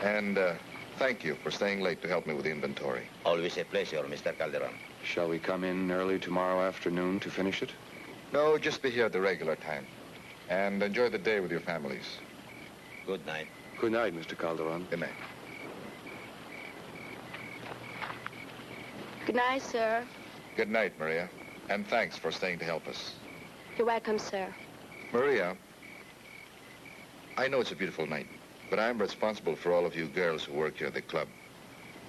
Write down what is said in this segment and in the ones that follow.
And thank you for staying late to help me with the inventory. Always a pleasure, Mr. Calderon. Shall we come in early tomorrow afternoon to finish it? No, just be here at the regular time. And enjoy the day with your families. Good night. Good night, Mr. Calderon. Good night. Good night, sir. Good night, Maria. And thanks for staying to help us. You're welcome, sir. Maria, I know it's a beautiful night, but I'm responsible for all of you girls who work here at the club.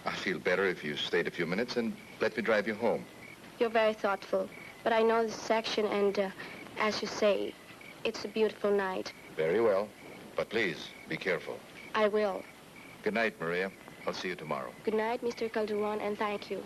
I feel better if you stayed a few minutes and let me drive you home. You're very thoughtful, but I know this section, and as you say, it's a beautiful night. Very well, but please, be careful. I will. Good night, Maria. I'll see you tomorrow. Good night, Mr. Calderon, and thank you.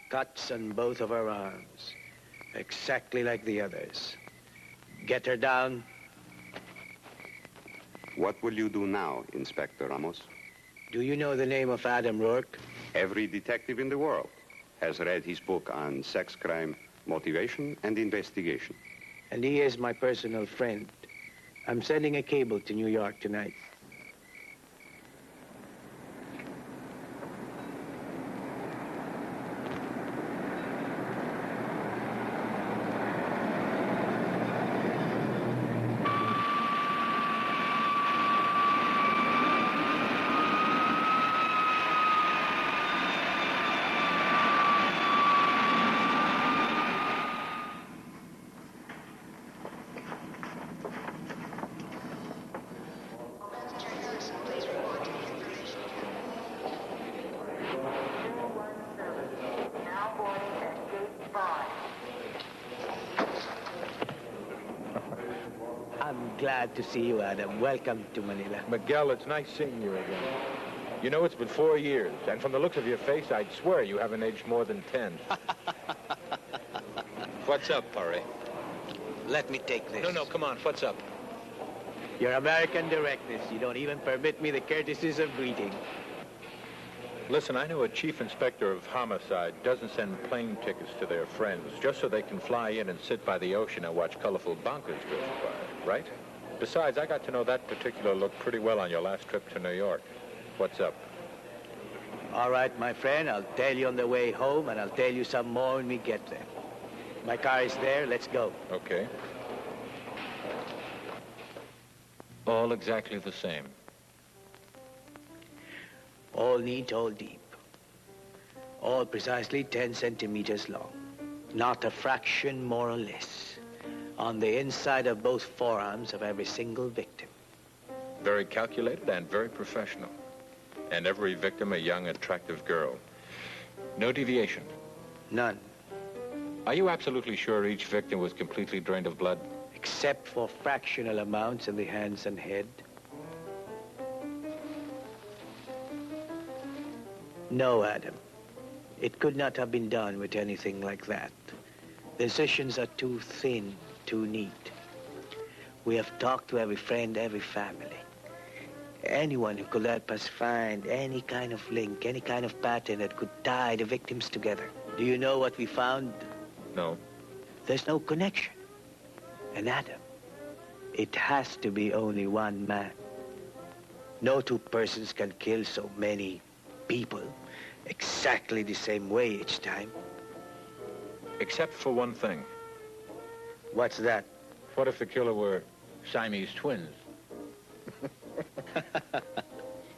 Cuts on both of her arms, exactly like the others. Get her down. What will you do now, Inspector Ramos? Do you know the name of Adam Rourke? Every detective in the world has read his book on sex crime, motivation, and investigation. And he is my personal friend. I'm sending a cable to New York tonight. I'm glad to see you, Adam. Welcome to Manila. Miguel, it's nice seeing you again. You know, it's been 4 years, and from the looks of your face, I'd swear you haven't aged more than 10. What's up, Pari? Let me take this. No, come on, what's up? Your American directness. You don't even permit me the courtesies of greeting. Listen, I know a chief inspector of homicide doesn't send plane tickets to their friends just so they can fly in and sit by the ocean and watch colorful bonkers go by, right? Besides, I got to know that particular look pretty well on your last trip to New York. What's up? All right, my friend, I'll tell you on the way home, and I'll tell you some more when we get there. My car is there. Let's go. Okay. All exactly the same. All neat, all deep. All precisely 10 centimeters long. Not a fraction more or less. On the inside of both forearms of every single victim. Very calculated and very professional. And every victim a young, attractive girl. No deviation. None. Are you absolutely sure each victim was completely drained of blood? Except for fractional amounts in the hands and head. No, Adam. It could not have been done with anything like that. The incisions are too thin, too neat. We have talked to every friend, every family. Anyone who could help us find any kind of link, any kind of pattern that could tie the victims together. Do you know what we found? No. There's no connection. And Adam, it has to be only one man. No two persons can kill so many people exactly the same way each time. Except for one thing. What's that? What if the killer were Siamese twins?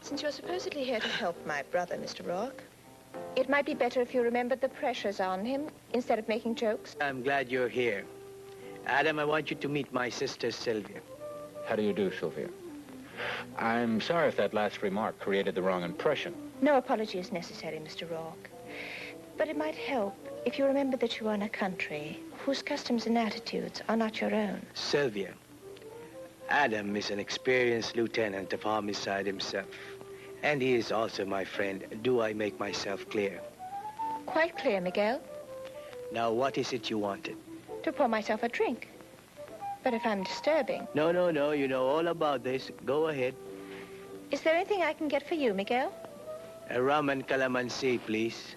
Since you're supposedly here to help my brother, Mr. Rourke, it might be better if you remembered the pressures on him instead of making jokes. I'm glad you're here. Adam, I want you to meet my sister, Sylvia. How do you do, Sylvia? I'm sorry if that last remark created the wrong impression. No apology is necessary, Mr. Rourke. But it might help if you remember that you are in a country whose customs and attitudes are not your own. Sylvia, Adam is an experienced lieutenant of homicide himself. And he is also my friend. Do I make myself clear? Quite clear, Miguel. Now, what is it you wanted? To pour myself a drink. But if I'm disturbing... No, you know all about this. Go ahead. Is there anything I can get for you, Miguel? A rum and calamansi, please.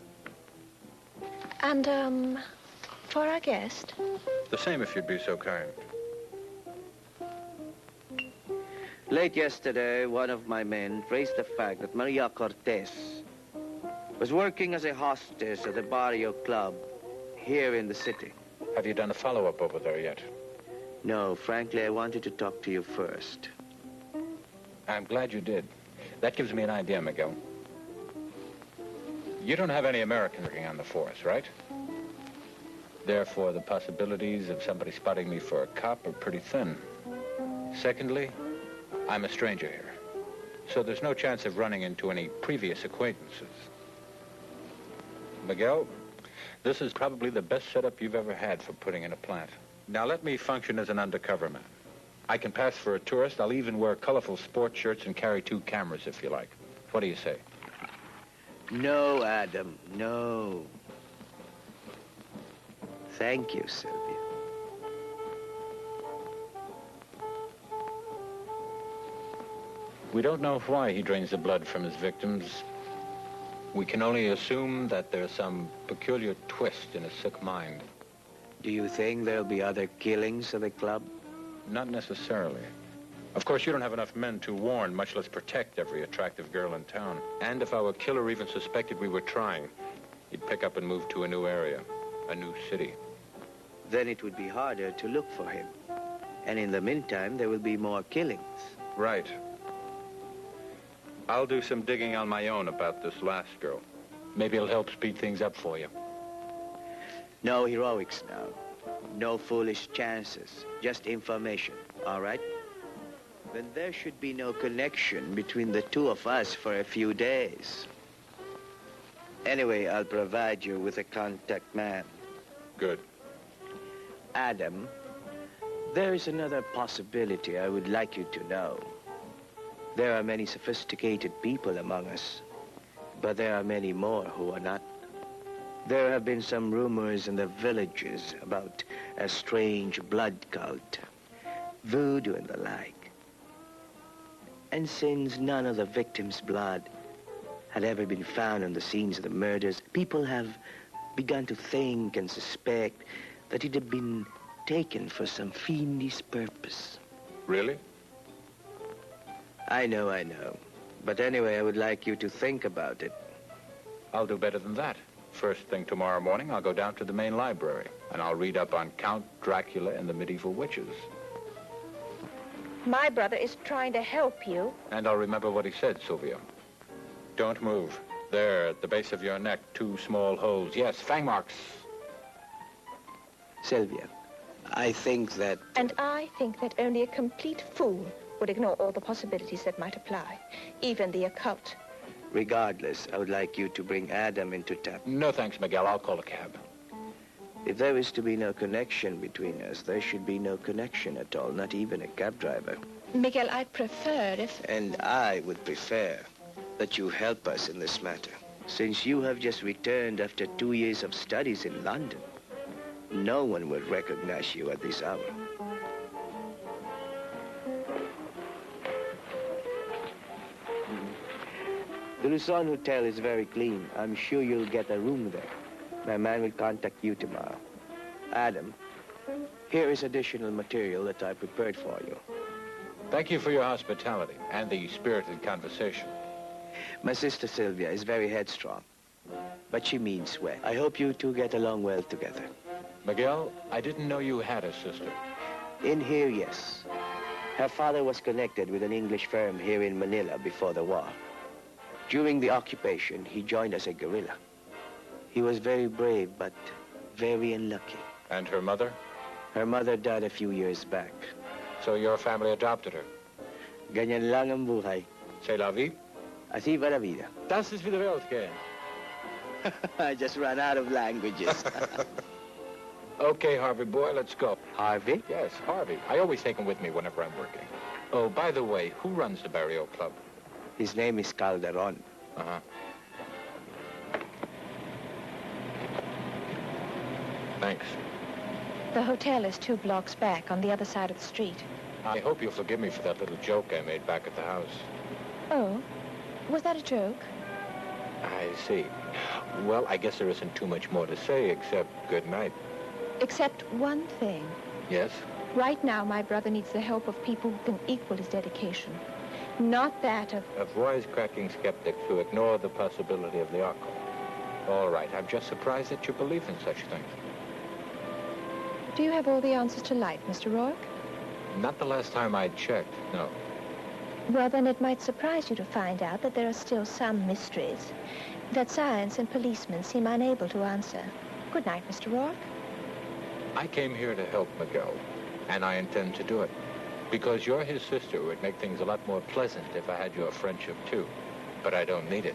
And, for our guest? The same, if you'd be so kind. Late yesterday, one of my men raised the fact that Maria Cortez was working as a hostess at the Barrio Club here in the city. Have you done a follow-up over there yet? No, frankly, I wanted to talk to you first. I'm glad you did. That gives me an idea, Miguel. You don't have any Americans working on the force, right? Therefore, the possibilities of somebody spotting me for a cop are pretty thin. Secondly, I'm a stranger here, so there's no chance of running into any previous acquaintances. Miguel, this is probably the best setup you've ever had for putting in a plant. Now let me function as an undercover man. I can pass for a tourist. I'll even wear colorful sports shirts and carry 2 cameras if you like. What do you say? No, Adam, no. Thank you, Sylvia. We don't know why he drains the blood from his victims. We can only assume that there's some peculiar twist in his sick mind. Do you think there'll be other killings at the club? Not necessarily. Of course, you don't have enough men to warn, much less protect every attractive girl in town. And if our killer even suspected we were trying, he'd pick up and move to a new area, a new city. Then it would be harder to look for him. And in the meantime, there will be more killings. Right. I'll do some digging on my own about this last girl. Maybe it'll help speed things up for you. No heroics now. No foolish chances. Just information, all right? Then there should be no connection between the two of us for a few days. Anyway, I'll provide you with a contact man. Good. Adam, there's another possibility I would like you to know. There are many sophisticated people among us, but there are many more who are not. There have been some rumors in the villages about a strange blood cult, voodoo and the like. And since none of the victims' blood had ever been found on the scenes of the murders, people have begun to think and suspect that it had been taken for some fiendish purpose. Really? I know. But anyway, I would like you to think about it. I'll do better than that. First thing tomorrow morning, I'll go down to the main library, and I'll read up on Count Dracula and the medieval witches. My brother is trying to help you. And I'll remember what he said, Sylvia. Don't move. There, at the base of your neck, 2 small holes. Yes, fang marks. Sylvia, I think that... And I think that only a complete fool would ignore all the possibilities that might apply, even the occult. Regardless, I would like you to bring Adam into town. No, thanks, Miguel. I'll call a cab. If there is to be no connection between us, there should be no connection at all, not even a cab driver. Miguel, I'd prefer if... And I would prefer that you help us in this matter. Since you have just returned after 2 years of studies in London, no one will recognize you at this hour. The Luzon Hotel is very clean. I'm sure you'll get a room there. My man will contact you tomorrow. Adam, here is additional material that I prepared for you. Thank you for your hospitality and the spirited conversation. My sister Sylvia is very headstrong, but she means well. I hope you two get along well together. Miguel, I didn't know you had a sister. In here, yes. Her father was connected with an English firm here in Manila before the war. During the occupation, he joined as a guerrilla. He was very brave, but very unlucky. And her mother? Her mother died a few years back. So your family adopted her? Ganyan lang ang buhay. C'est la vie? Así va la vida. Das ist wie die Welt gehen. I just ran out of languages. Okay, Harvey boy, let's go. Harvey? Yes, Harvey. I always take him with me whenever I'm working. Oh, by the way, who runs the Barrio Club? His name is Calderon. Uh-huh. Thanks. The hotel is 2 blocks back on the other side of the street. I hope you'll forgive me for that little joke I made back at the house. Oh, was that a joke? I see. Well, I guess there isn't too much more to say except good night. Except one thing. Yes? Right now, my brother needs the help of people who can equal his dedication. Not that of... Of wisecracking skeptics who ignore the possibility of the occult. All right, I'm just surprised that you believe in such things. Do you have all the answers to life, Mr. Rourke? Not the last time I checked, no. Well, then it might surprise you to find out that there are still some mysteries that science and policemen seem unable to answer. Good night, Mr. Rourke. I came here to help Miguel, and I intend to do it. Because you're his sister, it would make things a lot more pleasant if I had your friendship, too. But I don't need it.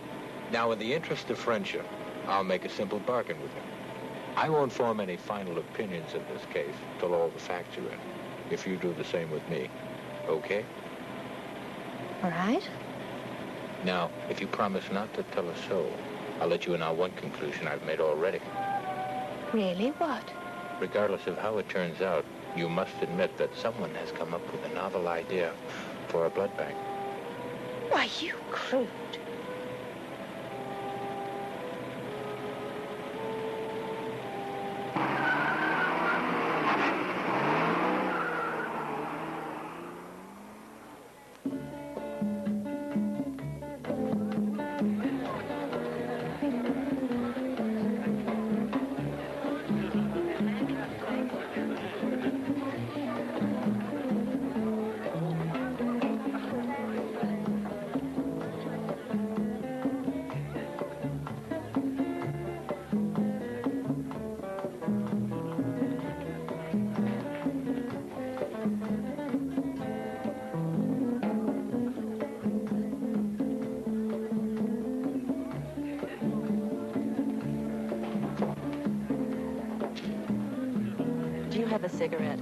Now, in the interest of friendship, I'll make a simple bargain with him. I won't form any final opinions in this case till all the facts are in. If you do the same with me, okay? All right. Now, if you promise not to tell a soul, I'll let you in on one conclusion I've made already. Really? What? Regardless of how it turns out, you must admit that someone has come up with a novel idea for a blood bank. Why, you crude. Do you have a cigarette?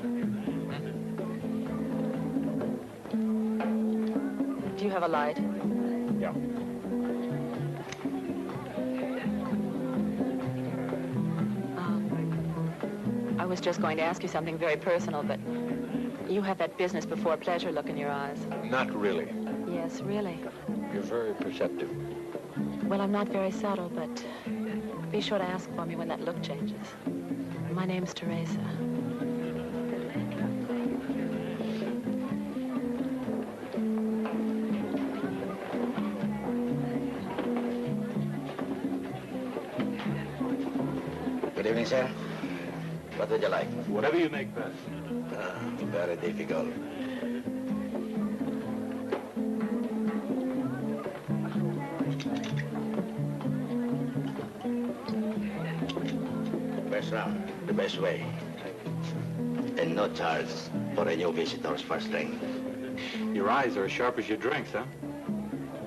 Do you have a light? Yeah. I was just going to ask you something very personal, but you have that business before pleasure look in your eyes. Not really. Yes, really. You're very perceptive. Well, I'm not very subtle, but be sure to ask for me when that look changes. My name's Teresa. Good evening, sir. What would you like? Whatever you make best. Very difficult. First round, the best way. And no charge for a new visitor's first drink. Your eyes are as sharp as your drinks, huh?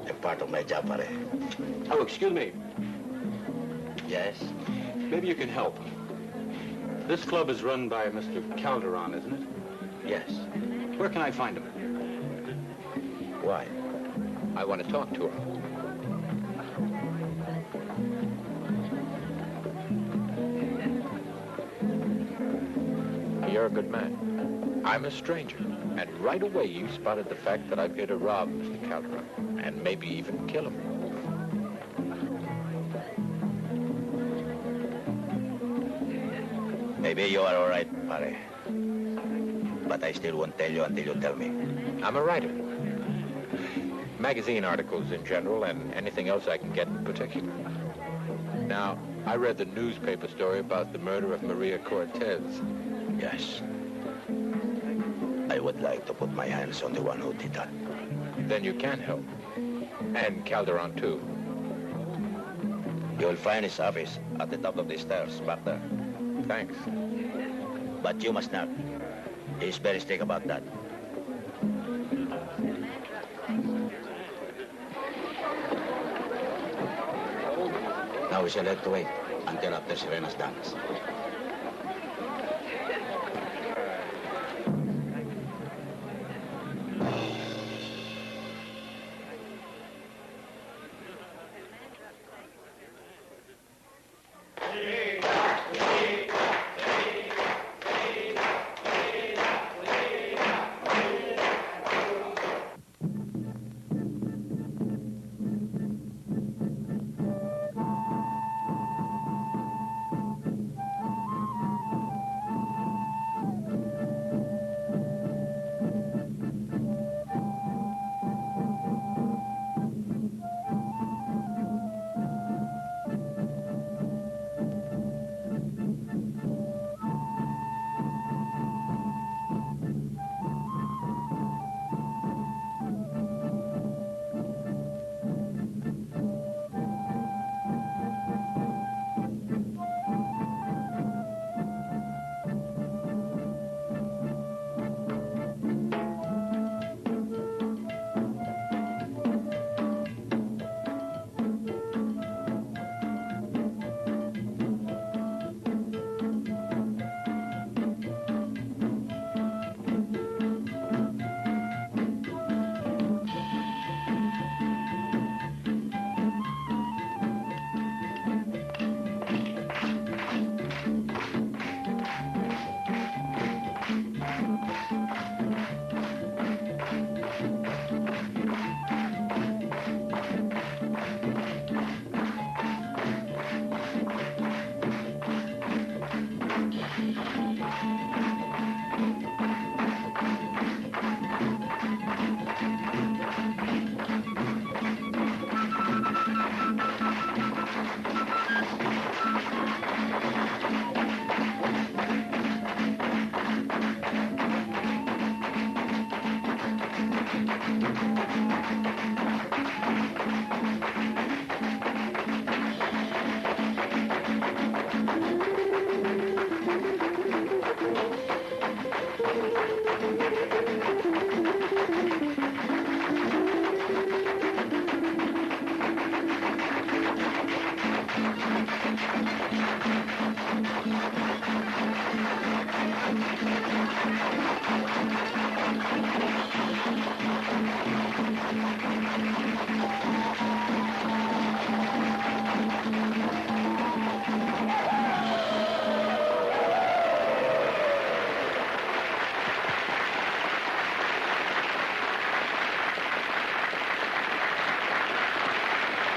A part of my job, pare. Oh, excuse me. Yes? Maybe you can help. This club is run by Mr. Calderon, isn't it? Yes. Where can I find him? Why? I want to talk to him. You're a good man. I'm a stranger. And right away you spotted the fact that I'm here to rob Mr. Calderon. And maybe even kill him. Maybe you are all right, pare. But I still won't tell you until you tell me. I'm a writer. Magazine articles in general and anything else I can get in particular. Now, I read the newspaper story about the murder of Maria Cortez. Yes. I would like to put my hands on the one who did that. Then you can help. And Calderon, too. You'll find his office at the top of the stairs, back there. Thanks. But you must not. He's very strict about that. Now we shall have to wait until after Serena's dance.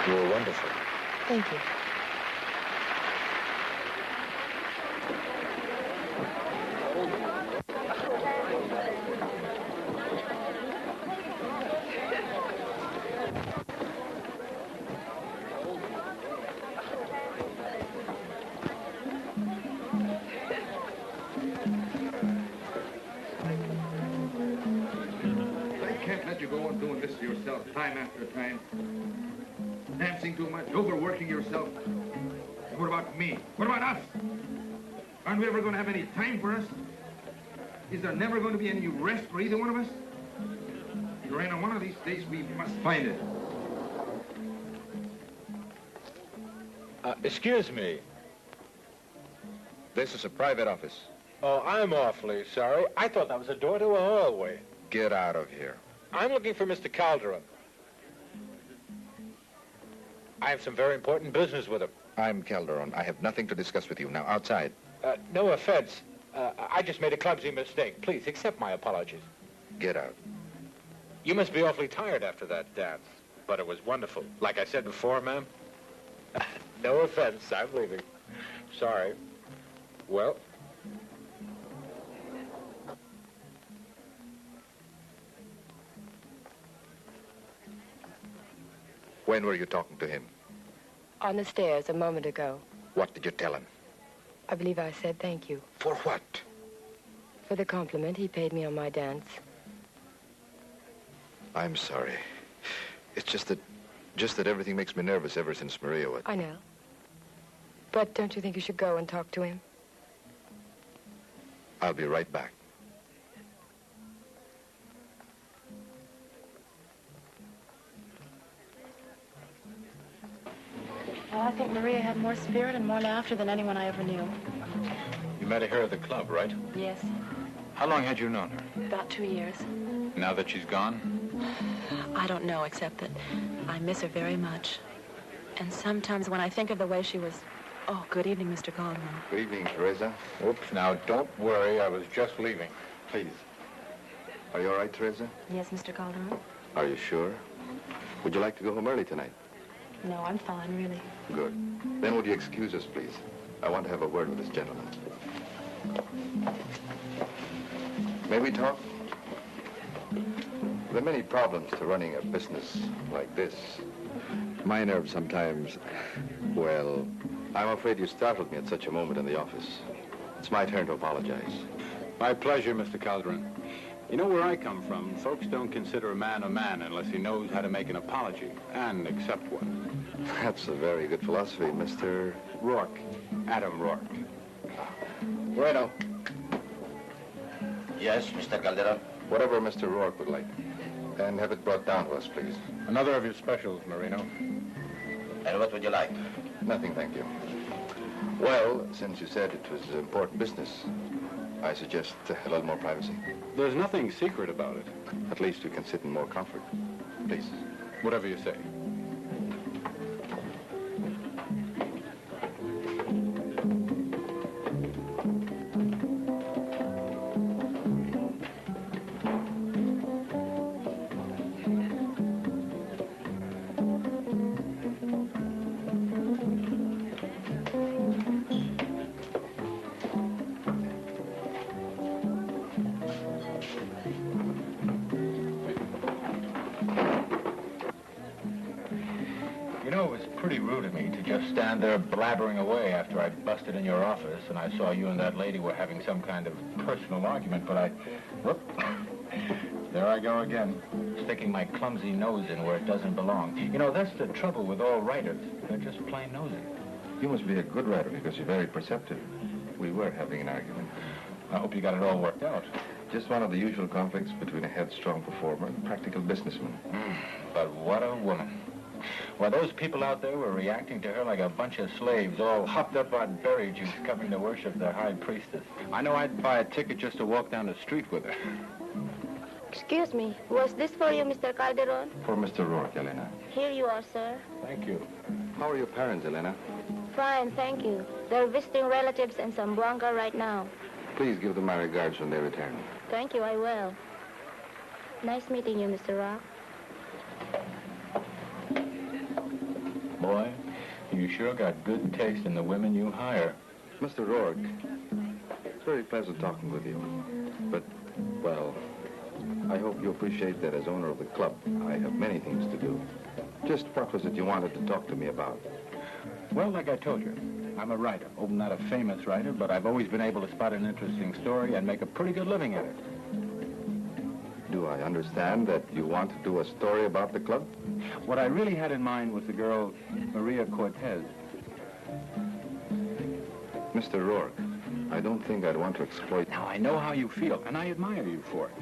You were wonderful. Thank you. I can't let you go on doing this to yourself time after time. Dancing too much, overworking yourself. What about me? What about us? Aren't we ever going to have any time for us? Is there never going to be any rest for either one of us? Lorena, one of these days we must find it. Excuse me. This is a private office. Oh, I'm awfully sorry. I thought that was a door to a hallway. Get out of here. I'm looking for Mr. Calderon. I have some very important business with him. I'm Calderon. I have nothing to discuss with you. Now, outside. No offense. I just made a clumsy mistake. Please, accept my apologies. Get out. You must be awfully tired after that dance. But it was wonderful. Like I said before, ma'am. No offense. I'm leaving. Sorry. Well... When were you talking to him? On the stairs a moment ago. What did you tell him? I believe I said thank you. For what? For the compliment he paid me on my dance. I'm sorry. It's just that everything makes me nervous ever since Maria went. I know. But don't you think you should go and talk to him? I'll be right back. Well, I think Maria had more spirit and more laughter than anyone I ever knew. You met her at the club, right? Yes, How long had you known her? about 2 years. Now that she's gone? I don't know, except that I miss her very much. And sometimes when I think of the way she was... Oh, good evening, Mr. Calderon. Good evening, Teresa. Oops, now don't worry. I was just leaving. Please. Are you all right, Teresa? Yes, Mr. Calderon? Are you sure? Would you like to go home early tonight? No, I'm fine, really. Good. Then would you excuse us, please? I want to have a word with this gentleman. May we talk? There are many problems to running a business like this. My nerves sometimes, well, I'm afraid you startled me at such a moment in the office. It's my turn to apologize. My pleasure, Mr. Calderon. You know where I come from, folks don't consider a man unless he knows how to make an apology and accept one. That's a very good philosophy, Mr. Rourke. Adam Rourke. Bueno. Yes, Mr. Calderon? Whatever Mr. Rourke would like. And have it brought down to us, please. Another of your specials, Marino. And what would you like? Nothing, thank you. Well, since you said it was important business, I suggest a little more privacy. There's nothing secret about it. At least we can sit in more comfort. Please. Whatever you say. Stand there blabbering away after I busted in your office and I saw you and that lady were having some kind of personal argument, but whoop, there I go again, sticking my clumsy nose in where it doesn't belong. You know, that's the trouble with all writers. They're just plain nosy. You must be a good writer because you're very perceptive. We were having an argument. I hope you got it all worked out. Just one of the usual conflicts between a headstrong performer and a practical businessman. But what a woman. Well, those people out there were reacting to her like a bunch of slaves, all hopped up on berry juice, coming to worship their high priestess. I know I'd buy a ticket just to walk down the street with her. Excuse me, was this for you, Mr. Calderon? For Mr. Rourke, Elena. Here you are, sir. Thank you. How are your parents, Elena? Fine, thank you. They're visiting relatives in Zamboanga right now. Please give them my regards when they return. Thank you, I will. Nice meeting you, Mr. Rock. Boy, you sure got good taste in the women you hire. Mr. Rourke, it's very pleasant talking with you. But, well, I hope you appreciate that as owner of the club, I have many things to do. Just what was it you wanted to talk to me about? Well, like I told you, I'm a writer. Oh, not a famous writer, but I've always been able to spot an interesting story and make a pretty good living at it. Do I understand that you want to do a story about the club? What I really had in mind was the girl, Maria Cortez. Mr. Rourke, I don't think I'd want to exploit... Now, I know how you feel, and I admire you for it.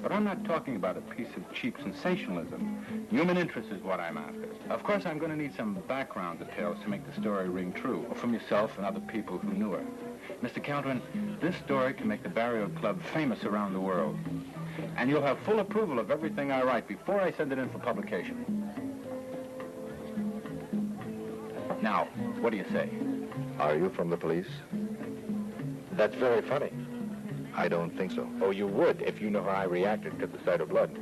But I'm not talking about a piece of cheap sensationalism. Human interest is what I'm after. Of course, I'm going to need some background details to make the story ring true, or from yourself and other people who knew her. Mr. Calderon, this story can make the Barrio Club famous around the world. And you'll have full approval of everything I write before I send it in for publication. Now, what do you say? Are you from the police? That's very funny. I don't think so. Oh, you would if you know how I reacted to the sight of blood.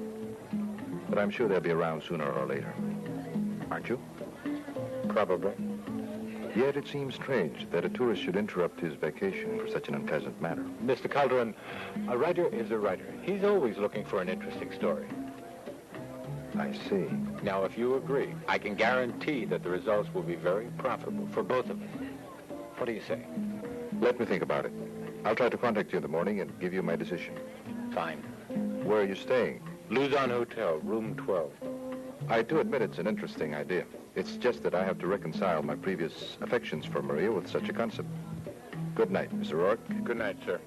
But I'm sure they'll be around sooner or later. Aren't you? Probably. Yet it seems strange that a tourist should interrupt his vacation for such an unpleasant matter. Mr. Calderon, a writer is a writer. He's always looking for an interesting story. I see. Now, if you agree, I can guarantee that the results will be very profitable for both of us. What do you say? Let me think about it. I'll try to contact you in the morning and give you my decision. Fine. Where are you staying? Luzon Hotel, room 12. I do admit it's an interesting idea. It's just that I have to reconcile my previous affections for Maria with such a concept. Good night, Mr. Rourke. Good night, sir.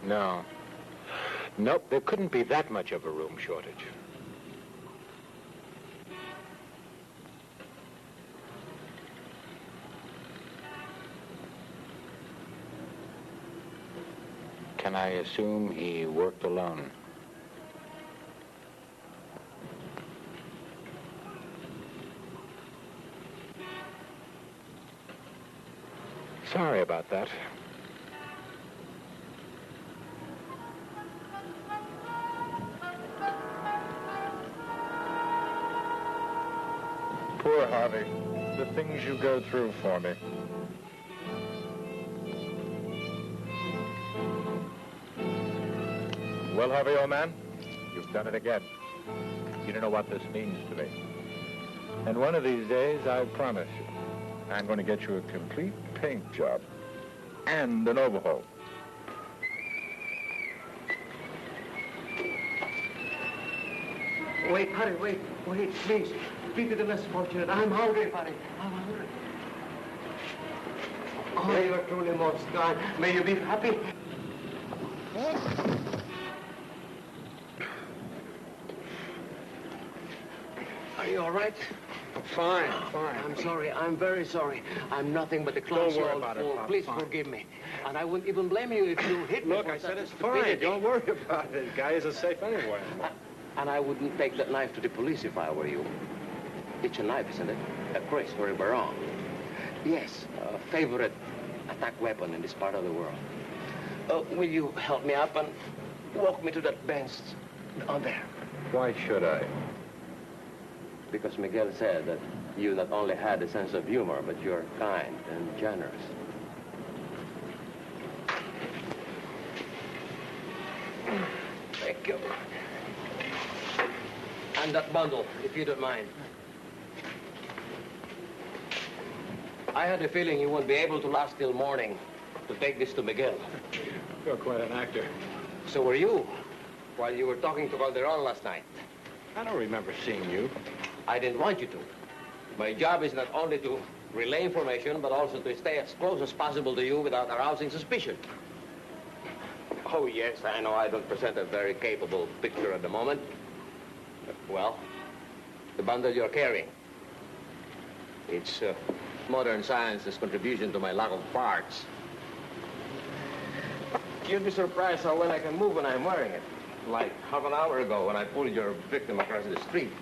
No. Nope, there couldn't be that much of a room shortage. Can I assume he worked alone? Sorry about that. Poor Harvey. The things you go through for me. Well, Harvey, old man, you've done it again. You don't know what this means to me. And one of these days, I promise you, I'm going to get you a complete paint job and an overhaul. Wait, Harry, wait, please. Be to the less fortunate. I'm hungry, Harry. I'm hungry. Oh, you are truly most kind. May you be happy. Are you all right? Fine. I'm sorry. I'm very sorry. I'm nothing but a clumsy old fool. Please forgive me. And I wouldn't even blame you if you hit me. Look, I said it's fine. Don't worry about it. The guy isn't safe anyway. And I wouldn't take that knife to the police if I were you. It's a knife, isn't it? A Chris for a barong. Yes, a favorite attack weapon in this part of the world. Will you help me up and walk me to that bench on there? Why should I? Because Miguel said that you not only had a sense of humor, but you're kind and generous. Thank you. And that bundle, if you don't mind. I had a feeling you wouldn't be able to last till morning to take this to Miguel. You're quite an actor. So were you, while you were talking to Calderon last night. I don't remember seeing you. I didn't want you to. My job is not only to relay information, but also to stay as close as possible to you without arousing suspicion. Oh, yes, I know I don't present a very capable picture at the moment. Well, the bundle you're carrying. It's modern science's contribution to my lack of parts. You'd be surprised how well I can move when I'm wearing it. Like half an hour ago when I pulled your victim across the street.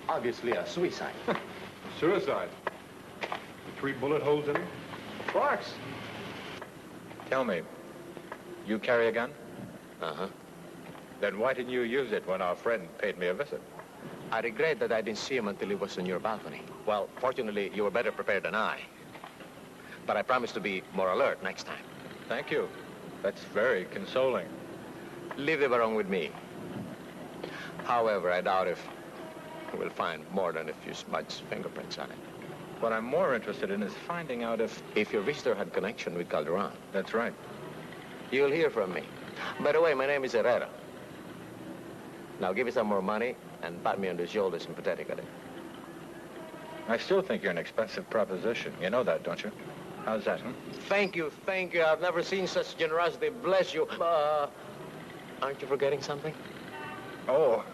Obviously a suicide. Suicide? 3 bullet holes in him? Of course. Tell me, you carry a gun? Uh-huh. Then why didn't you use it when our friend paid me a visit? I regret that I didn't see him until he was on your balcony. Well, fortunately, you were better prepared than I. But I promise to be more alert next time. Thank you. That's very consoling. Leave the barong with me. However, I doubt if we'll find more than a few smudged fingerprints on it. What I'm more interested in is finding out if your visitor had connection with Calderon. That's right. You'll hear from me. By the way, my name is Herrera. Now give me some more money and pat me on the shoulder sympathetically. I still think you're an expensive proposition. You know that, don't you? How's that, huh? Thank you, thank you. I've never seen such generosity. Bless you. Aren't you forgetting something? Oh.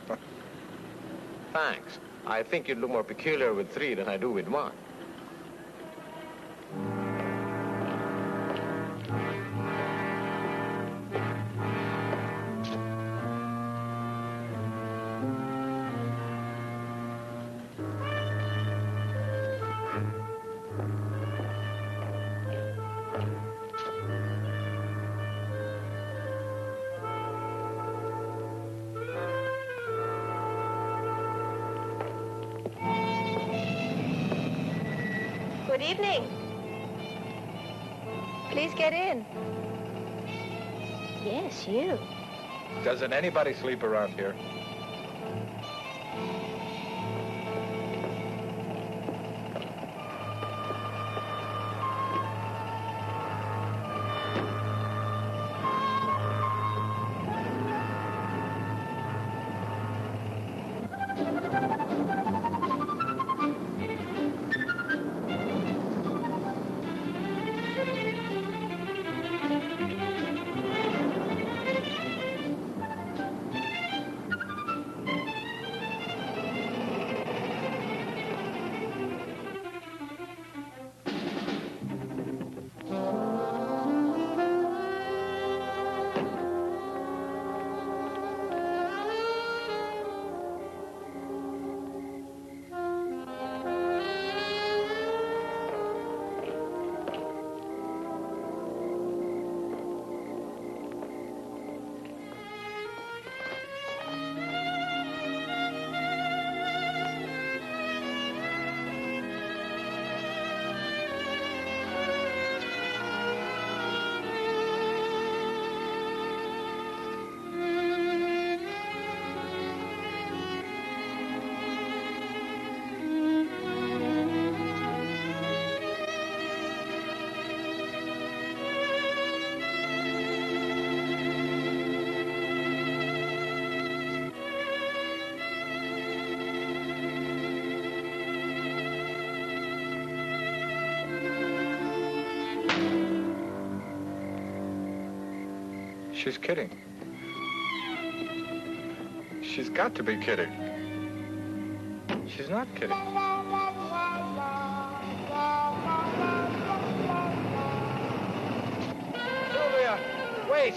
Thanks. I think you'd look more peculiar with 3 than I do with 1. Good evening. Please get in. Yes, you. Doesn't anybody sleep around here? She's kidding. She's got to be kidding. She's not kidding. Sylvia, wait!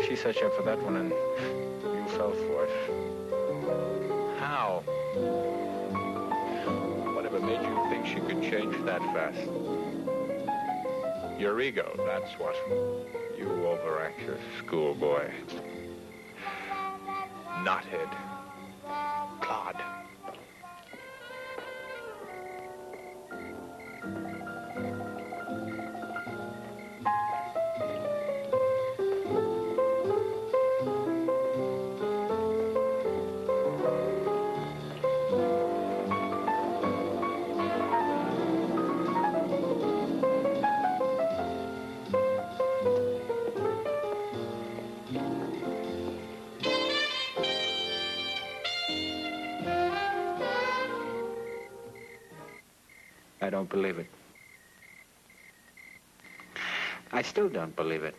She set you up for that one, and you fell for it. How? Whatever made you think she could change that fast? Your ego, that's what. You overanxious schoolboy. Knothead. Clod. I don't believe it. I still don't believe it.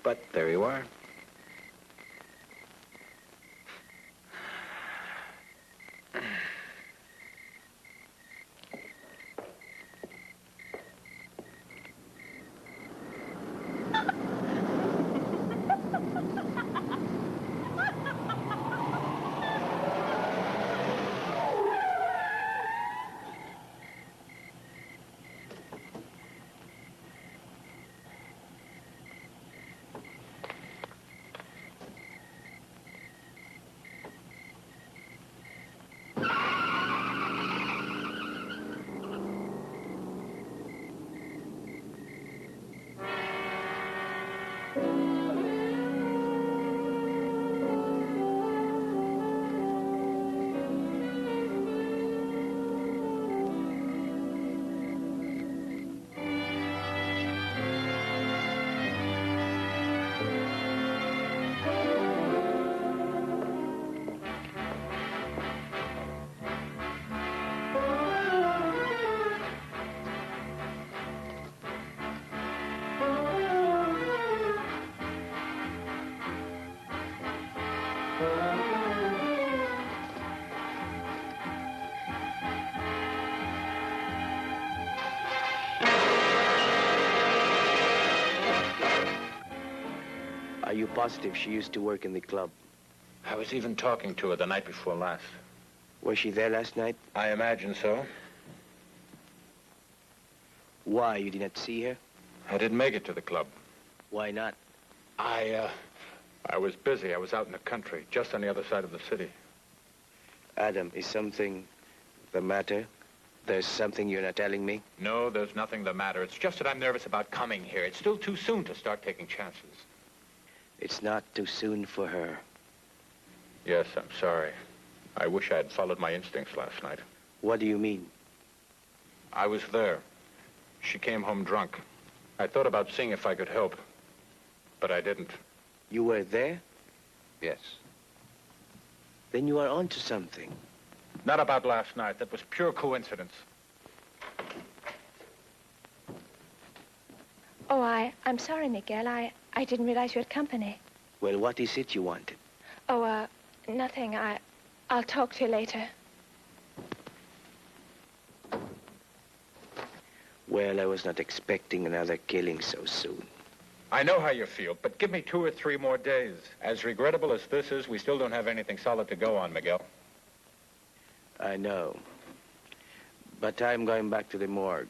But there you are. Are you positive she used to work in the club? I was even talking to her the night before last. Was she there last night? I imagine so. Why, you did not see her? I didn't make it to the club. Why not? I was busy. I was out in the country, just on the other side of the city. Adam, is something the matter? There's something you're not telling me? No, there's nothing the matter. It's just that I'm nervous about coming here. It's still too soon to start taking chances. It's not too soon for her. Yes, I'm sorry. I wish I had followed my instincts last night. What do you mean? I was there. She came home drunk. I thought about seeing if I could help, but I didn't. You were there? Yes. Then you are onto something. Not about last night. That was pure coincidence. Oh, I'm sorry, Miguel. I didn't realize you had company. Well, what is it you wanted? Oh, nothing. I'll talk to you later. Well, I was not expecting another killing so soon. I know how you feel, but give me 2 or 3 more days. As regrettable as this is, we still don't have anything solid to go on, Miguel. I know. But I'm going back to the morgue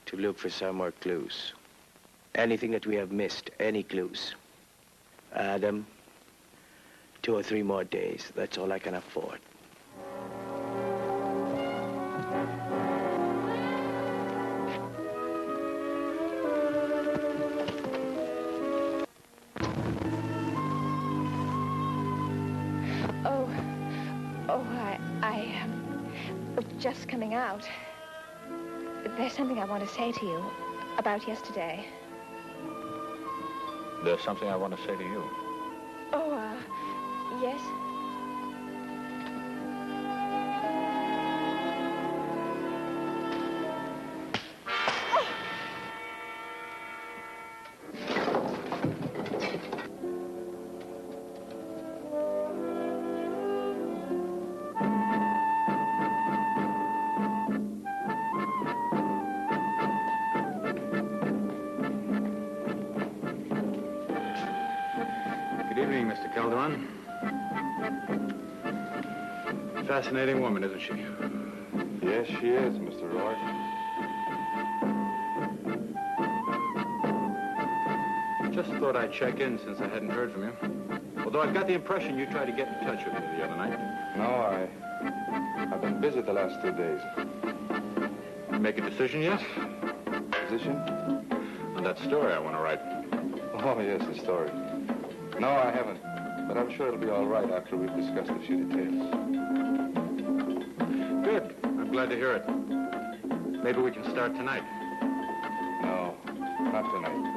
to look for some more clues. Anything that we have missed, any clues. Adam, 2 or 3 more days. That's all I can afford. Just coming out. There's something I want to say to you about yesterday. There's something I want to say to you. Oh, yes? Fascinating woman, isn't she? Yes, she is, Mr. Roy. Just thought I'd check in since I hadn't heard from you. Although I've got the impression you tried to get in touch with me the other night. No, I've been busy the last 2 days. Make a decision yet? Decision? On that story I want to write. Oh, yes, the story. No, I haven't. But I'm sure it'll be all right after we've discussed a few details. Good. I'm glad to hear it. Maybe we can start tonight. No, not tonight.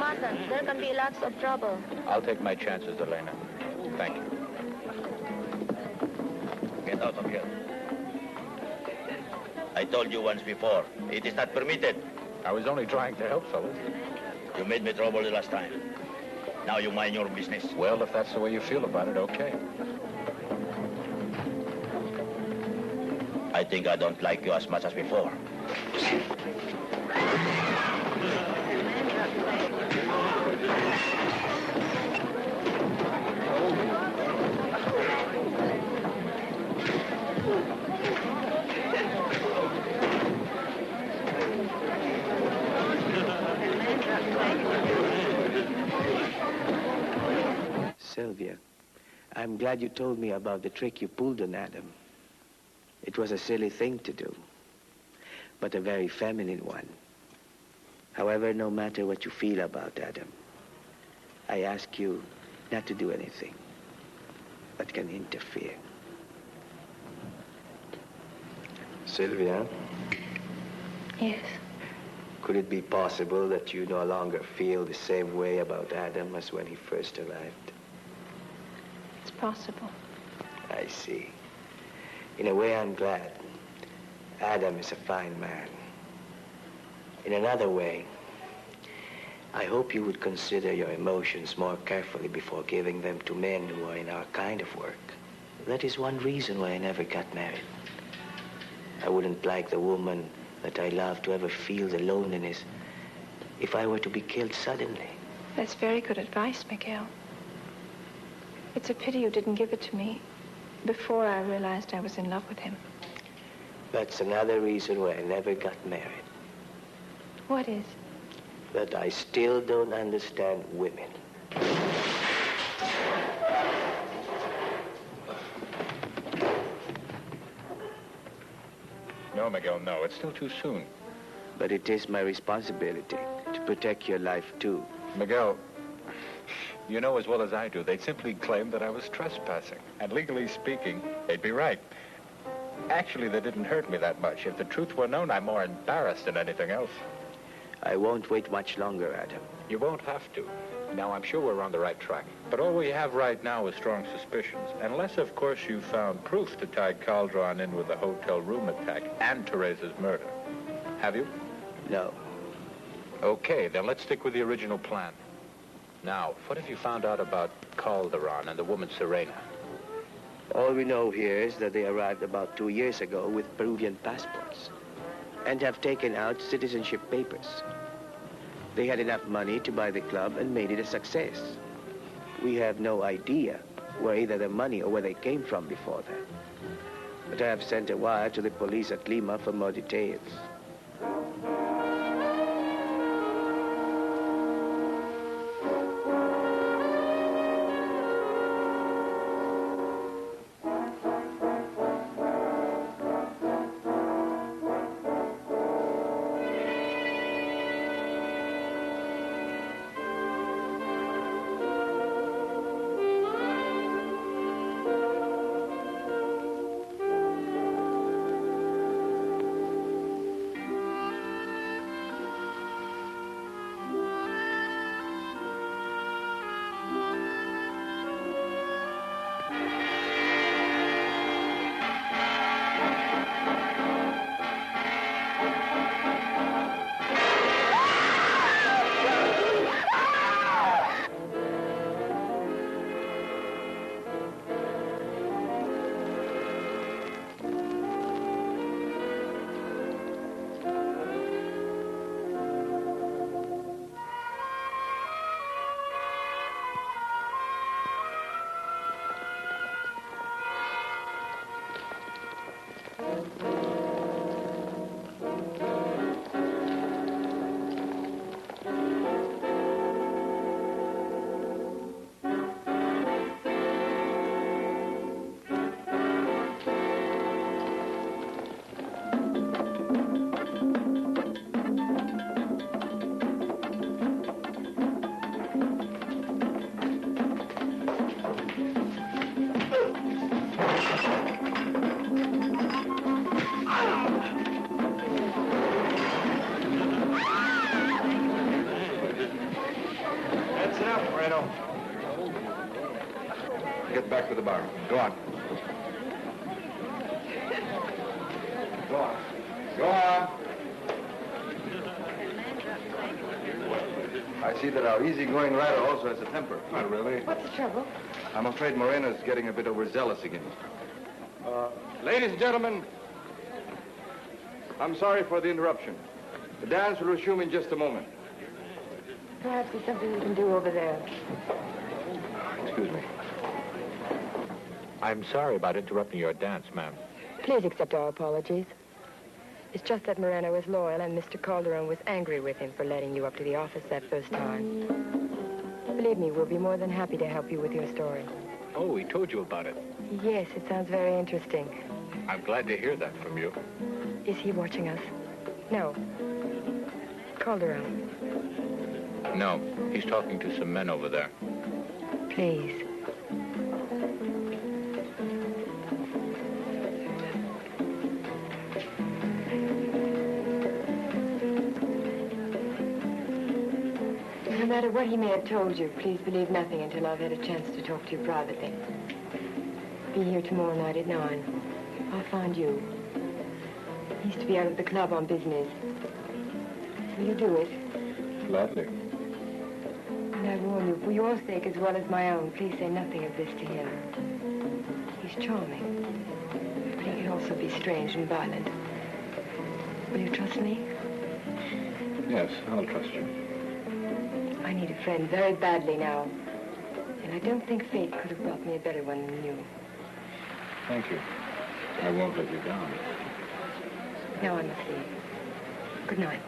mustn't. There can be lots of trouble. I'll take my chances, Elena. Thank you. Get out of here. I told you once before, it is not permitted. I was only trying to help, fellas. You made me trouble the last time. Now you mind your business. Well, if that's the way you feel about it, okay. I think I don't like you as much as before. Sylvia, I'm glad you told me about the trick you pulled on Adam. It was a silly thing to do, but a very feminine one. However, no matter what you feel about Adam, I ask you not to do anything that can interfere. Sylvia? Yes. Could it be possible that you no longer feel the same way about Adam as when he first arrived? It's possible. I see. In a way, I'm glad. Adam is a fine man. In another way, I hope you would consider your emotions more carefully before giving them to men who are in our kind of work. That is one reason why I never got married. I wouldn't like the woman that I love to ever feel the loneliness if I were to be killed suddenly. That's very good advice, Miguel. It's a pity you didn't give it to me before I realized I was in love with him. That's another reason why I never got married. What is? That I still don't understand women. No, Miguel, no. It's still too soon. But it is my responsibility to protect your life, too. Miguel, you know as well as I do, they'd simply claim that I was trespassing. And legally speaking, they'd be right. Actually, they didn't hurt me that much. If the truth were known, I'm more embarrassed than anything else. I won't wait much longer, Adam. You won't have to. Now, I'm sure we're on the right track. But all we have right now is strong suspicions. Unless, of course, you found proof to tie Calderon in with the hotel room attack and Teresa's murder. Have you? No. Okay, then let's stick with the original plan. Now, what have you found out about Calderon and the woman Serena? All we know here is that they arrived about 2 years ago with Peruvian passports and have taken out citizenship papers. They had enough money to buy the club and made it a success. We have no idea where either the money or where they came from before that. But I have sent a wire to the police at Lima for more details. That's enough, Moreno. Get back to the bar. Go on. Go on. Go on. I see that our easygoing rider also has a temper. Not really. What's the trouble? I'm afraid Moreno's getting a bit overzealous again. Ladies and gentlemen, I'm sorry for the interruption. The dance will resume in just a moment. Perhaps there's something we can do over there. Excuse me. I'm sorry about interrupting your dance, ma'am. Please accept our apologies. It's just that Moreno is loyal and Mr. Calderon was angry with him for letting you up to the office that first time. Believe me, we'll be more than happy to help you with your story. Oh, he told you about it. Yes, it sounds very interesting. I'm glad to hear that from you. Is he watching us? No. Calderon. No, he's talking to some men over there. Please. No matter what he may have told you, please believe nothing until I've had a chance to talk to you privately. Be here tomorrow night at 9. I'll find you. He's to be out of the club on business. Will you do it? Gladly. And I warn you, for your sake as well as my own, please say nothing of this to him. He's charming, but he can also be strange and violent. Will you trust me? Yes, I'll trust you. I need a friend very badly now. And I don't think fate could have brought me a better one than you. Thank you. I won't let you down. Now I must leave. Good night.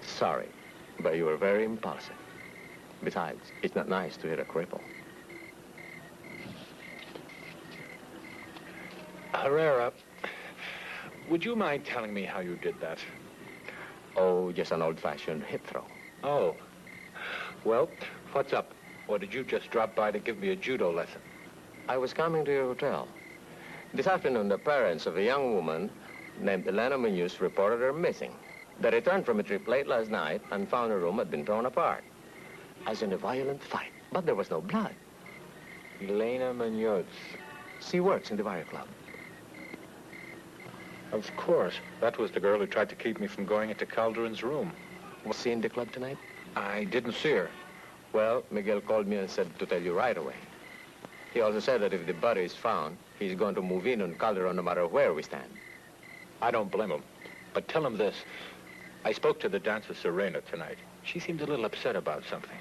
Sorry, but you were very impulsive. Besides, it's not nice to hit a cripple. Herrera, would you mind telling me how you did that? Oh, just an old-fashioned hip throw. Oh. Well, what's up? Or did you just drop by to give me a judo lesson? I was coming to your hotel. This afternoon, the parents of a young woman named Elena Munoz reported her missing. They returned from a trip late last night and found her room had been torn apart, as in a violent fight. But there was no blood. Elena Munoz. She works in the Barrio Club. Of course. That was the girl who tried to keep me from going into Calderon's room. Was she in the club tonight? I didn't see her. Well, Miguel called me and said to tell you right away. He also said that if the body is found, he's going to move in on Calderon no matter where we stand. I don't blame him. But tell him this. I spoke to the dancer Serena tonight. She seemed a little upset about something.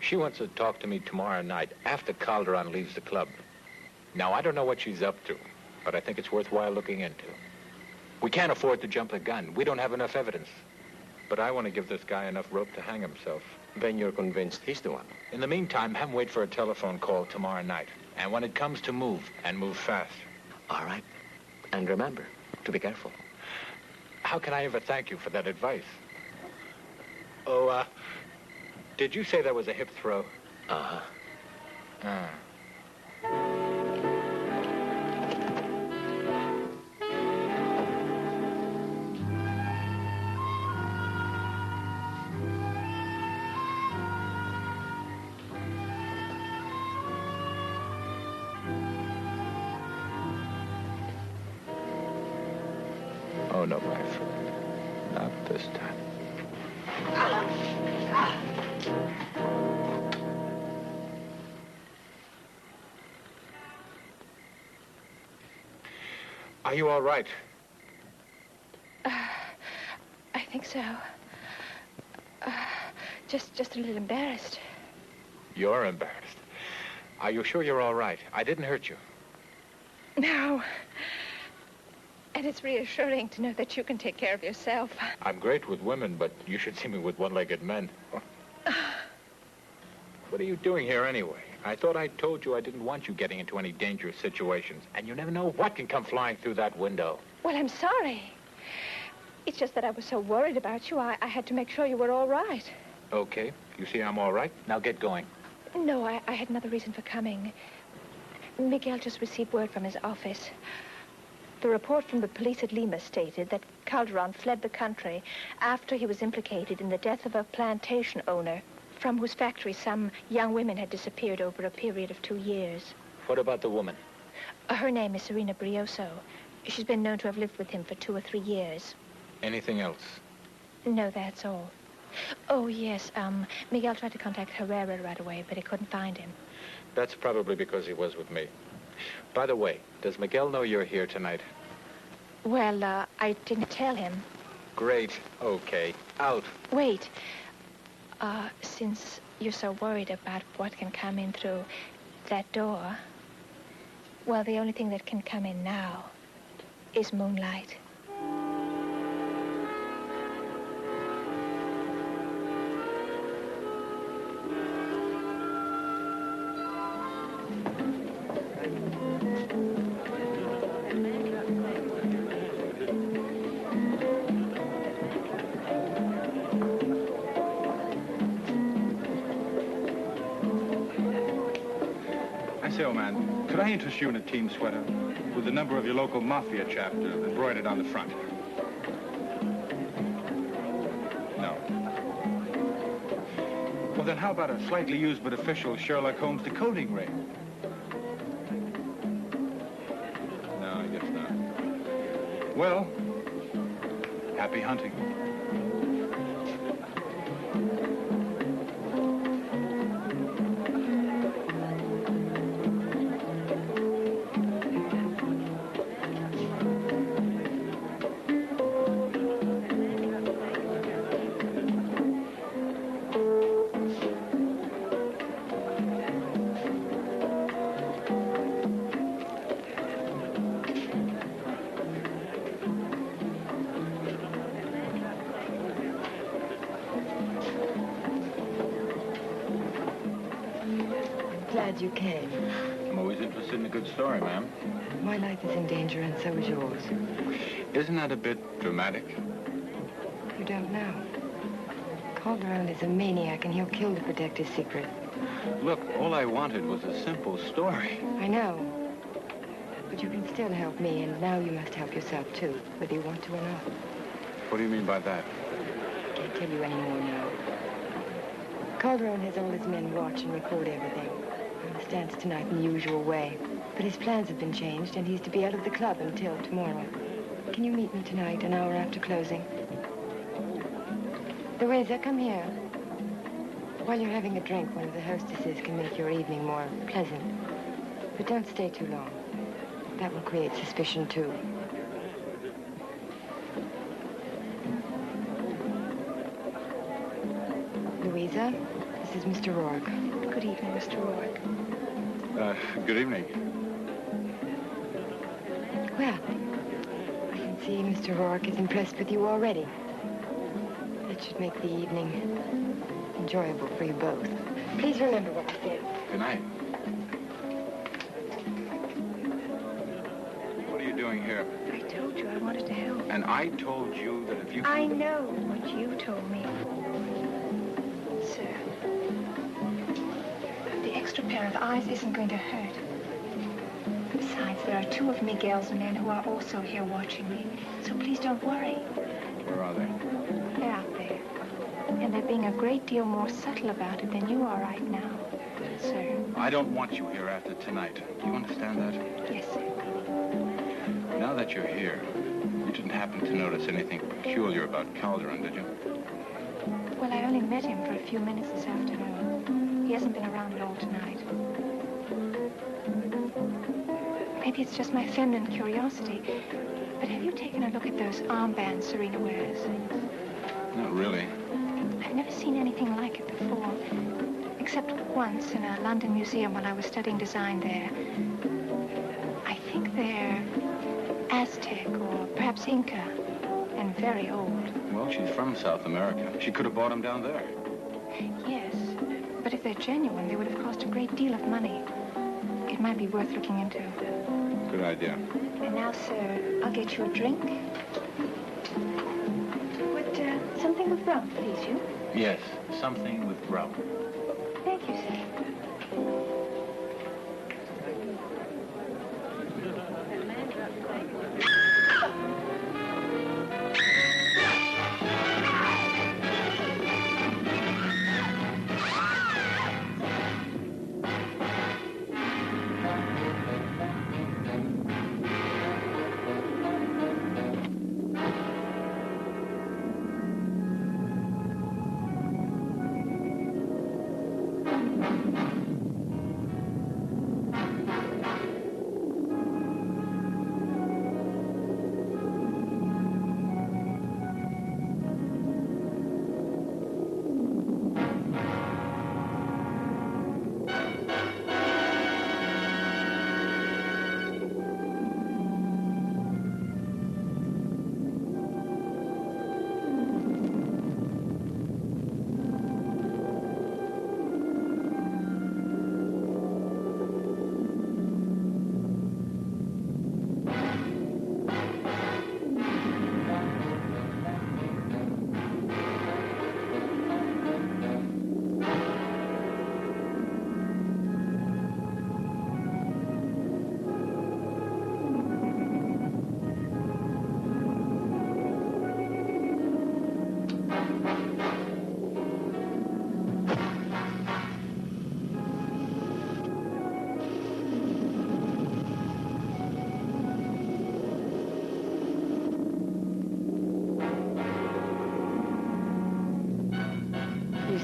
She wants to talk to me tomorrow night after Calderon leaves the club. Now, I don't know what she's up to, but I think it's worthwhile looking into. We can't afford to jump the gun. We don't have enough evidence. But I want to give this guy enough rope to hang himself. Then you're convinced he's the one? In the meantime, have him wait for a telephone call tomorrow night. And when it comes to move, and move fast. All right. And remember, to be careful. How can I ever thank you for that advice? Oh, did you say that was a hip throw? Uh-huh. Ah. Oh, no, my friend. Not this time. Are you all right? think so. Just a little embarrassed. You're embarrassed. Are you sure you're all right? I didn't hurt you. No. And it's reassuring to know that you can take care of yourself. I'm great with women, but you should see me with one-legged men. What are you doing here anyway? I thought I told you I didn't want you getting into any dangerous situations. And you never know what can come flying through that window. Well, I'm sorry. It's just that I was so worried about you, I had to make sure you were all right. Okay. You see I'm all right? Now get going. No, I had another reason for coming. Miguel just received word from his office. The report from the police at Lima stated that Calderon fled the country after he was implicated in the death of a plantation owner from whose factory some young women had disappeared over a period of 2 years. What about the woman? Her name is Serena Brioso. She's been known to have lived with him for 2 or 3 years. Anything else? No, that's all. Oh, yes, Miguel tried to contact Herrera right away, but he couldn't find him. That's probably because he was with me. By the way, does Miguel know you're here tonight? Well, I didn't tell him. Great. Okay. Out. Wait. Since you're so worried about what can come in through that door, well, the only thing that can come in now is moonlight. Could I interest you in a team sweater with the number of your local mafia chapter embroidered on the front? No. Well, then how about a slightly used but official Sherlock Holmes decoding ring? No, I guess not. Well, happy hunting. Glad you came. I'm always interested in a good story, ma'am. My life is in danger, and so is yours. Isn't that a bit dramatic? You don't know. Calderon is a maniac, and he'll kill to protect his secret. Look, all I wanted was a simple story. I know. But you can still help me, and now you must help yourself, too, whether you want to or not. What do you mean by that? I can't tell you any more now. Calderon has all his men watch and record everything. I understand it's tonight in the usual way. But his plans have been changed, and he's to be out of the club until tomorrow. Can you meet me tonight, an hour after closing? Louisa, come here. While you're having a drink, one of the hostesses can make your evening more pleasant. But don't stay too long. That will create suspicion, too. Louisa, this is Mr. Rourke. Good evening, Mr. Rourke. Good evening. Well, I can see Mr. Rourke is impressed with you already. That should make the evening enjoyable for you both. Please remember what I said. Good night. What are you doing here? I told you I wanted to help. And I told you that if you... I know what you told me. Sir, the extra pair of eyes isn't going to hurt. Besides, there are 2 of Miguel's men who are also here watching me. So please don't worry. Where are they? They're out there. And they're being a great deal more subtle about it than you are right now, sir. I don't want you here after tonight. Do you understand that? Yes, sir. Now that you're here, you didn't happen to notice anything peculiar about Calderon, did you? Well, I only met him for a few minutes this afternoon. He hasn't been around at all tonight. Maybe it's just my feminine curiosity, but have you taken a look at those armbands Serena wears? Not really. I've never seen anything like it before, except once in a London museum when I was studying design there. I think they're Aztec or perhaps Inca, and very old. Well, she's from South America. She could have bought them down there. Yes, but if they're genuine, they would have cost a great deal of money. It might be worth looking into. Good idea. And now, sir, I'll get you a drink. Would something with rum please you? Yes, something with rum. Thank you, sir.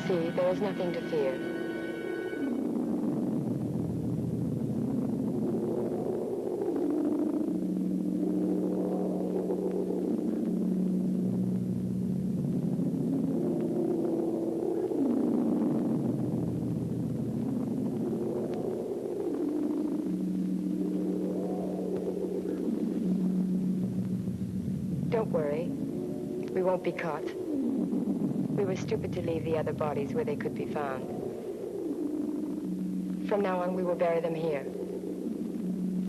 See, there is nothing to fear. Don't worry. We won't be caught. We were stupid to leave the other bodies where they could be found. From now on, we will bury them here.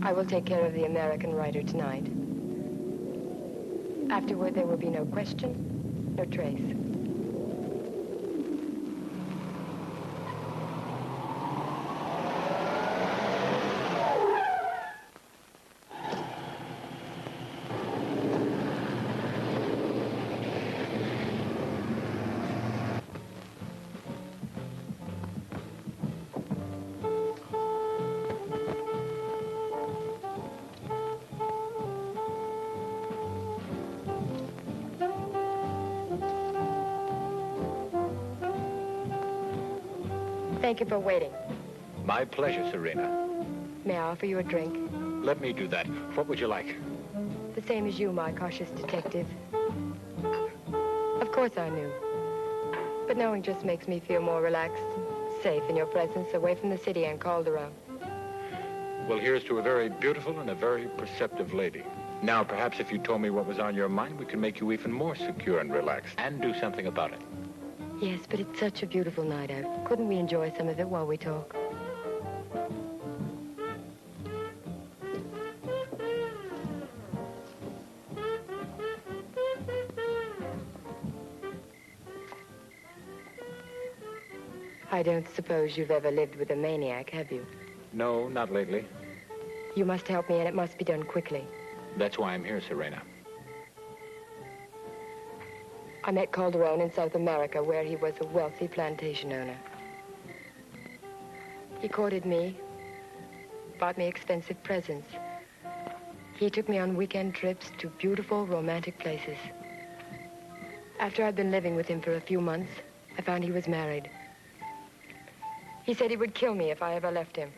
I will take care of the American writer tonight. Afterward, there will be no question, no trace. Thank you for waiting. My pleasure, Serena. May I offer you a drink? Let me do that. What would you like? The same as you, my cautious detective. Of course I knew. But knowing just makes me feel more relaxed, safe in your presence, away from the city and Calderon. Well, here's to a very beautiful and a very perceptive lady. Now, perhaps if you told me what was on your mind, we could make you even more secure and relaxed and do something about it. Yes, but it's such a beautiful night out. Couldn't we enjoy some of it while we talk? I don't suppose you've ever lived with a maniac, have you? No, not lately. You must help me, and it must be done quickly. That's why I'm here, Serena. I met Calderon in South America, where he was a wealthy plantation owner. He courted me, bought me expensive presents. He took me on weekend trips to beautiful, romantic places. After I'd been living with him for a few months, I found he was married. He said he would kill me if I ever left him.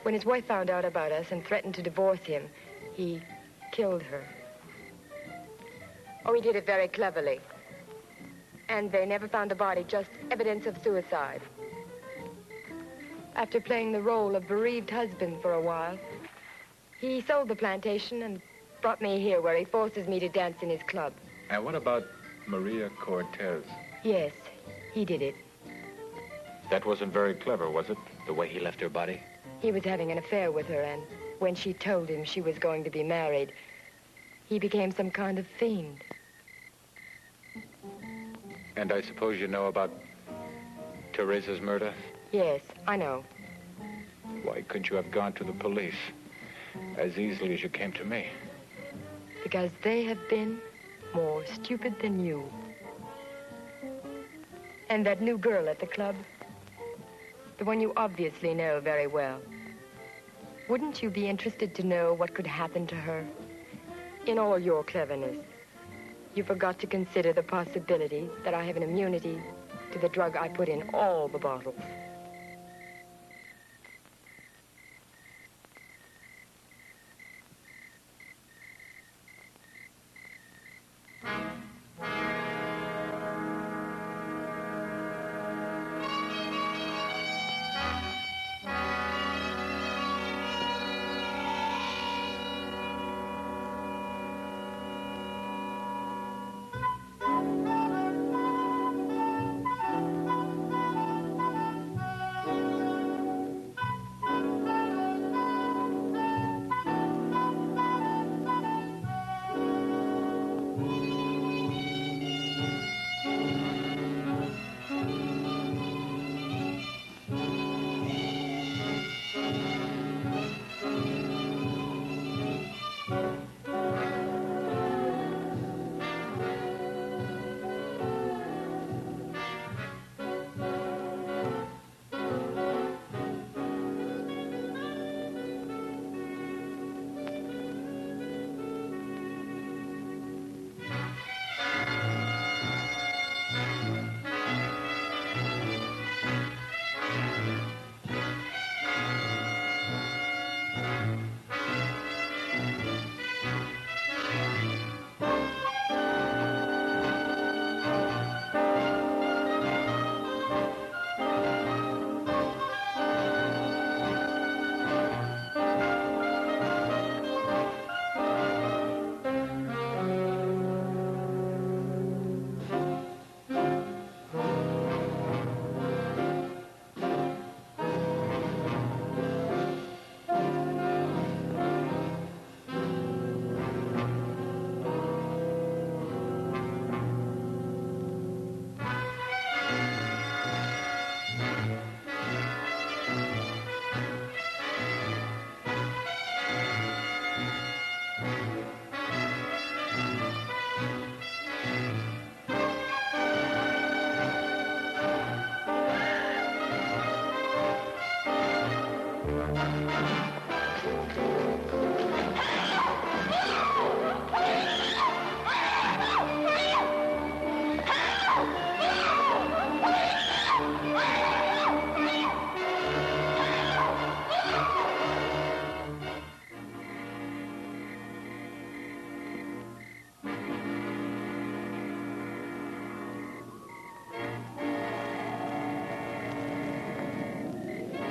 When his wife found out about us and threatened to divorce him, he killed her. Oh, he did it very cleverly. And they never found a body, just evidence of suicide. After playing the role of bereaved husband for a while, he sold the plantation and brought me here where he forces me to dance in his club. And what about Maria Cortez? Yes, he did it. That wasn't very clever, was it? The way he left her body? He was having an affair with her, and when she told him she was going to be married, he became some kind of fiend. And I suppose you know about Teresa's murder? Yes, I know. Why couldn't you have gone to the police as easily as you came to me? Because they have been more stupid than you. And that new girl at the club, the one you obviously know very well. Wouldn't you be interested to know what could happen to her? In all your cleverness, you forgot to consider the possibility that I have an immunity to the drug I put in all the bottles.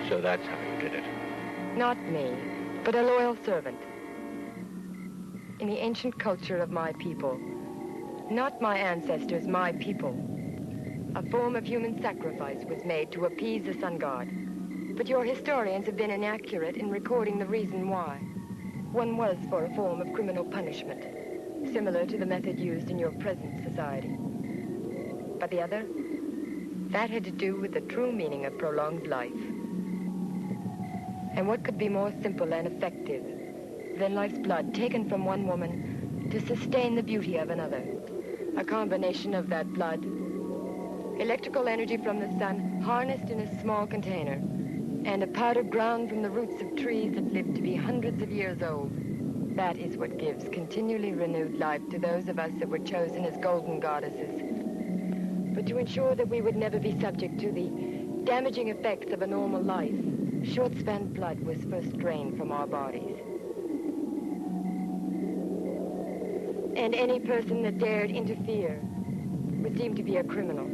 So that's how you did it. Not me, but a loyal servant. In the ancient culture of my people, not my ancestors, my people, a form of human sacrifice was made to appease the sun god. But your historians have been inaccurate in recording the reason why. One was for a form of criminal punishment, similar to the method used in your present society. But the other, that had to do with the true meaning of prolonged life. And what could be more simple and effective than life's blood taken from one woman to sustain the beauty of another? A combination of that blood, electrical energy from the sun harnessed in a small container, and a powder ground from the roots of trees that live to be hundreds of years old. That is what gives continually renewed life to those of us that were chosen as golden goddesses. But to ensure that we would never be subject to the damaging effects of a normal life, short-span blood was first drained from our bodies. And any person that dared interfere was deemed to be a criminal.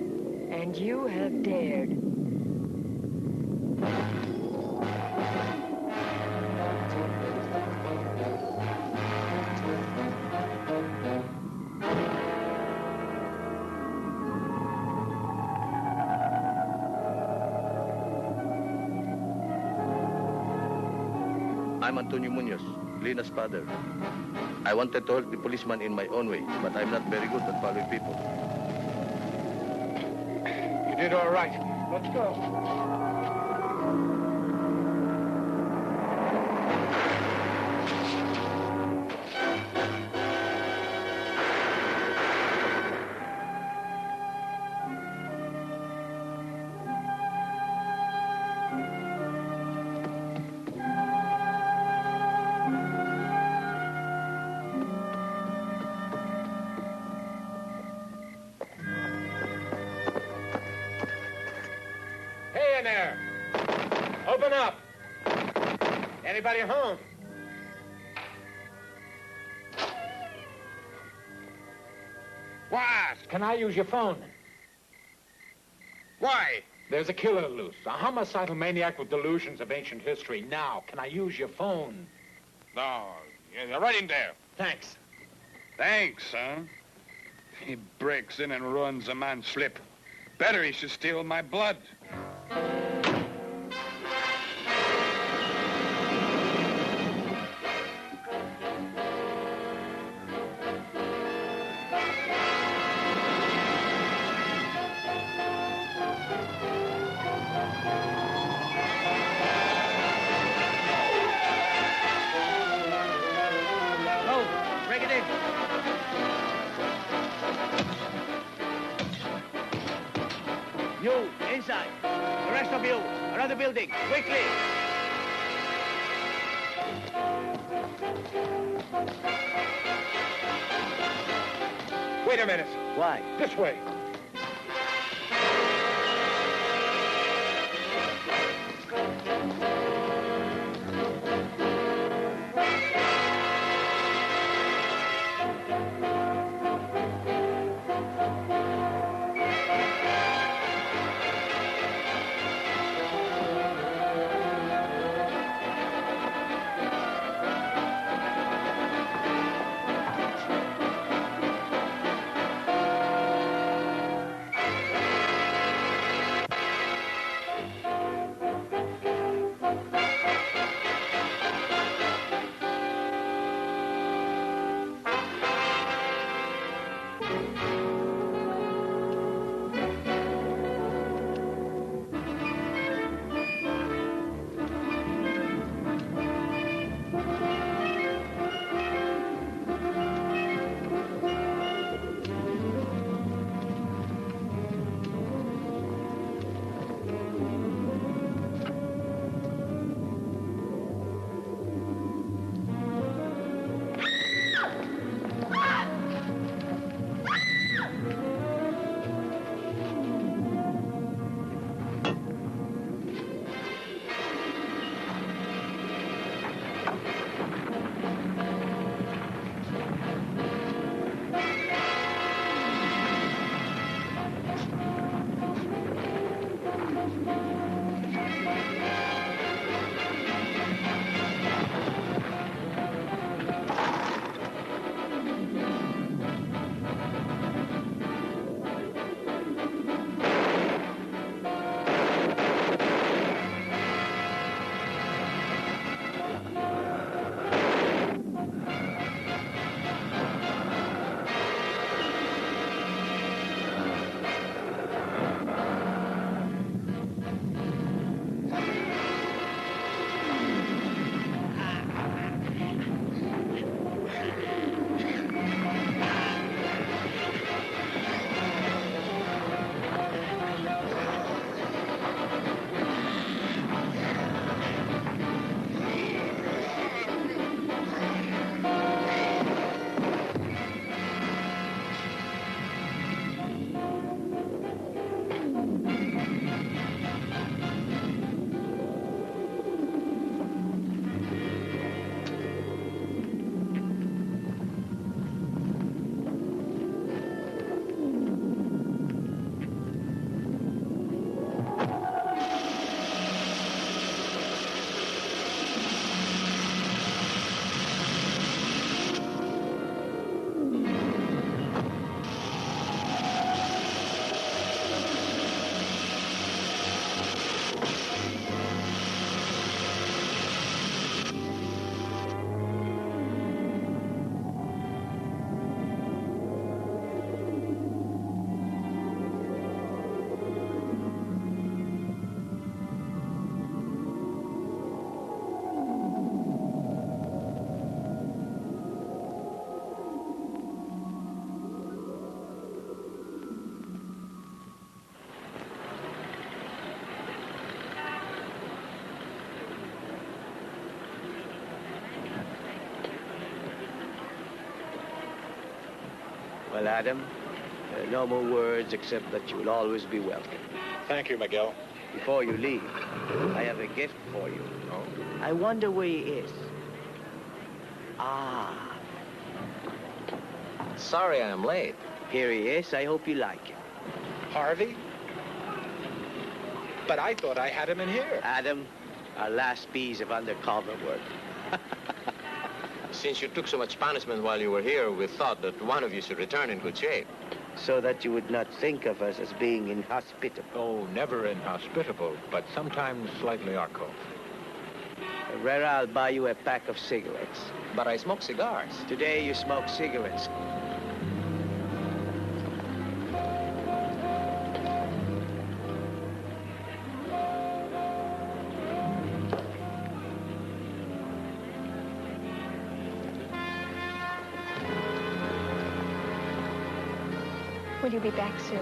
And you have dared. I'm Antonio Munoz, Lina's father. I wanted to help the policeman in my own way, but I'm not very good at following people. You did all right. Let's go. Hey in there! Open up! Anybody home? What? Can I use your phone? Why? There's a killer loose, a homicidal maniac with delusions of ancient history. Now, can I use your phone? No, yeah, right in there. Thanks. Thanks, huh? He breaks in and ruins a man's slip. Better he should steal my blood. Break it in. You, inside. The rest of you, around the building, quickly. Wait a minute. Why? This way. Well, Adam, no more words except that you'll always be welcome. Thank you, Miguel. Before you leave, I have a gift for you. Oh? I wonder where he is. Ah. Sorry I'm late. Here he is. I hope you like him. Harvey? But I thought I had him in here. Adam, our last piece of undercover work. Since you took so much punishment while you were here, we thought that one of you should return in good shape. So that you would not think of us as being inhospitable. Oh, never inhospitable, but sometimes slightly arco. Herrera, I'll buy you a pack of cigarettes. But I smoke cigars. Today you smoke cigarettes. Will you be back soon?